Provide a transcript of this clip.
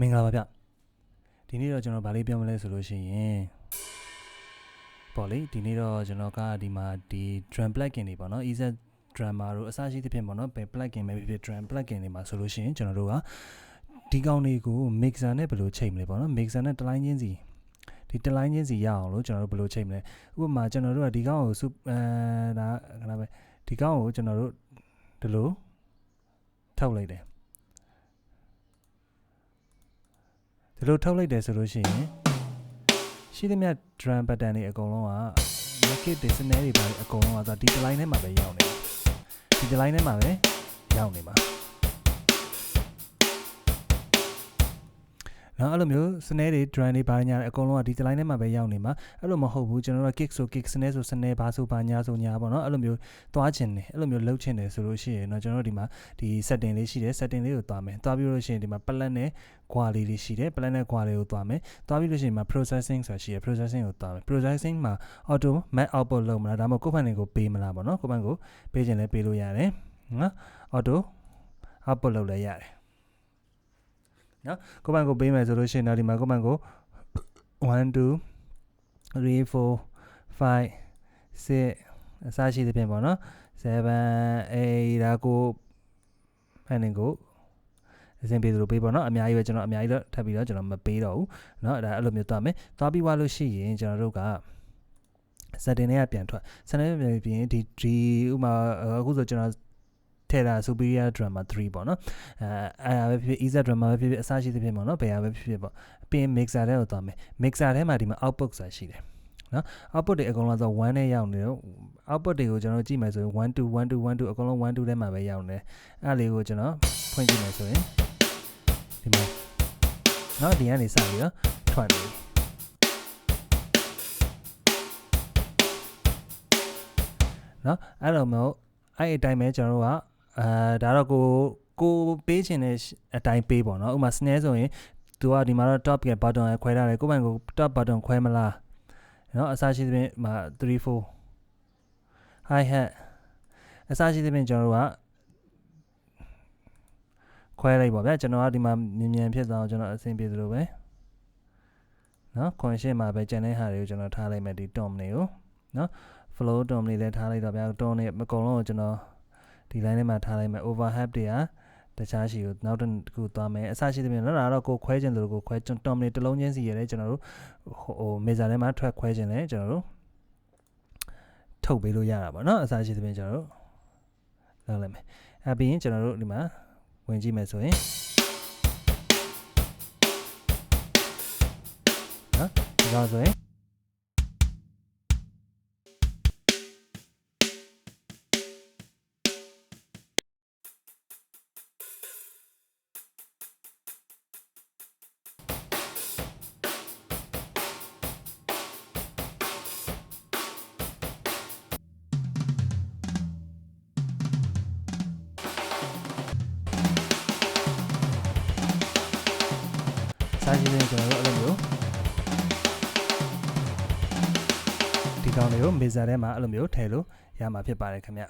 မင်္ဂလာပါဗျဒီနေ့တော့ကျွန်တော်ဗာလေးပြောမလဲဆိုလို့ရှိရင်ပေါ့လေဒီနေ့တော့ကျွန်တော်ကဒီမှာဒီ drum plugin တွေပေါ့နော် EZ drummer တို့အစရှိသဖြင့်ပေါ့နော်ဘယ် plugin ပဲဖြစ်ဖြစ် drum plugin တွေမှာဆိုလို့ရှိရင်ကျွန်တော်တို့ကဒီကောင်တွေကို mixer နဲ့ဘယ်လိုချိန်မလဲပေါ့နော် mixer နဲ့တစ်လိုင်းချင်းစီဒီတစ်လိုင်းချင်းစီရအောင်လို့ကျွန်တော်တို့ဘယ်လိုချိန်မလဲဥပမာကျွန်တော်တို့ကဒီကောင်ကိုဒါခဏပဲဒီကောင်ကိုကျွန်တော်တို့ဒီလိုထုတ်လိုက်တယ်ဒီလိုထုတ်လိုက်တယ်ဆိုလို့ရှိရင်ရှိသမျှ drum pattern တွေအကုန်လုံးက market တွေ snare တွေပါအကုန်လုံးကဒီတစ်လိုင်းထဲမှာပဲရောက်နေဒီတစ်လိုင်းထဲမှာပဲရောက်နေမှာနော်အဲ့လိုမျိုး snare တွေ drum တွေပါညာအကုန်လုံးကဒီတစ်လိုင်းထဲမှာပဲရောက်နေမှာအဲ့လိုမဟုတ်ဘူးကျွန်တော်တို့ kick ဆို kick snare ဆို snare ဘာဆိုဘာညာဆိုညာပေါ့နော်အဲ့လိုမျိုးသွားချင်တယ်အဲ့လိုမျိုးလှုပ်ချင်တယ်ဆိုလို့ရှိရင်တော့ကျွန်တော်တို့ဒီမှာဒီ setting လေးရှိတယ် setting လေးကိုသွားမယ်သွားပြီးလို့ရှိရင်ဒီမှာ plan နဲ့ quad လေးတွေရှိတယ် plan နဲ့ quad လေးကိုသွားမယ်သွားပြီးလို့ရှိရင်မှာ processing ဆိုတာရှိတယ် processing ကိုသွားမယ် processing မှာ auto mat output လုပ်မလားဒါမှမဟုတ်ကိုယ့်ဖန်တွေကိုပေးမလားပေါ့နော်ကိုယ့်ဖန်ကိုပေးခြင်းလဲပေးလို့ရတယ်နော် auto output လုပ်လဲရတယ်နော်ကိုယ့်ဘန်ကိုပေးမယ်ဆိုလို့ရှိရင်တော့ဒီမှာကိုယ့်ဘန်ကို1 2 3 4 5 6အစရှိသဖြင့်ပေါ့နော်7 8ဒါကိုဖန်နေကိုအစဉ်ပြေသလိုပေးပေါ့နော်အများကြီးပဲကျွန်တော်အများကြီးတော့ထပ်ပြီးတော့ကျွန်တော်မပေးတော့ဘူးเนาะဒါအဲ့လိုမျိုးသွားမယ်သွားပြီးသွားလို့ရှိရင်ကျွန်တော်တို့က setting တွေကပြန်ထွက် setting တွေပြန်ပြီးရင်ဒီဥမာအခုဆိုကျွန်တော်ထဲတာ superior drummer 3ပေါ့နော်အဲ့ပဲဖြစ် EZ drummer ပဲဖြစ်အစရှိသဖြင့်ပေါ့နော်ဘယ်ဟာပဲဖြစ်ဖြစ်ပေါ့ပြီးရင် mixer ထဲကိုသွားမယ် mixer ထဲမှာဒီမှာ output ဆိုတာရှိတယ်နော် output တွေအကုန်လုံးဆို1နဲ့ရောက်နေတော့ output တွေကိုကျွန်တော်ကြည့်မယ်ဆိုရင်1 2 1 2 1 2အကုန်လုံး1 2ထဲမှာပဲရောက်နေအဲ့လေးကိုကျွန်တော်ဖွင့်ကြည့်မယ်ဆိုရင်ဒီမှာနော်ဒီကနေစပြီးတော့ထွက်နေနော်အဲ့လိုမျိုးအဲ့အတိုင်းပဲကျွန်တော်တို့ကဒါတော့ကိုပေးချင်တဲ့အတိုင်းပေးပေါ့နော်ဥပမာ snare ဆိုရင်သူကဒီမှာတော့ top က bottom ခွဲထားတယ်ကိုယ့်ဘန်ကို top bottom ခွဲမလားနော်အစရှိသဖြင့်မှာ3 4 hi hat အစရှိသဖြင့်ကျွန်တော်တို့ကခွဲလိုက်ပါဗျာကျွန်တော်ကဒီမှာမြန်ဖြစ်သွားအောင်ကျွန်တော်အဆင်ပြေသလိုပဲနော် conscious မှာပဲကျန်တဲ့ဟာတွေကိုကျွန်တော်ထားလိုက်မယ်ဒီ tom တွေကိုနော် flow tom တွေလည်းထားလိုက်တော့ဗျာ tom တွေအကုန်လုံးကိုကျွန်တော်ဒီ line ထဲမှာထားလိုက်မယ် overhead တွေကတခြားရှိကိုနောက်တစ်ခုသွားမယ်အစရှိသဖြင့်နော်ဒါတော့ကိုခွဲခြင်းလို့ကိုခွဲ tom တွေတစ်လုံးချင်းစီရတယ်ကျွန်တော်တို့ဟို measure ထဲမှာထွက်ခွဲခြင်းလဲကျွန်တော်တို့ထုတ်ပေးလို့ရတာပေါ့နော်အစရှိသဖြင့်ကျွန်တော်တို့လုပ်လိုက်မယ်အဲ့ပြီးရင်ကျွန်တော်တို့ဒီမှာဝင်ကြည့်မယ်ဆိုရင်နော်ဒီတော့ဆိုရင်စားကြည့်ရင်ကျွန်တော်တို့အဲ့လိုမျိုးဒီကောင်တွေကို measure ထဲမှာအဲ့လိုမျိုးထည့်လို့ရမှာဖြစ်ပါတယ်ခင်ဗျ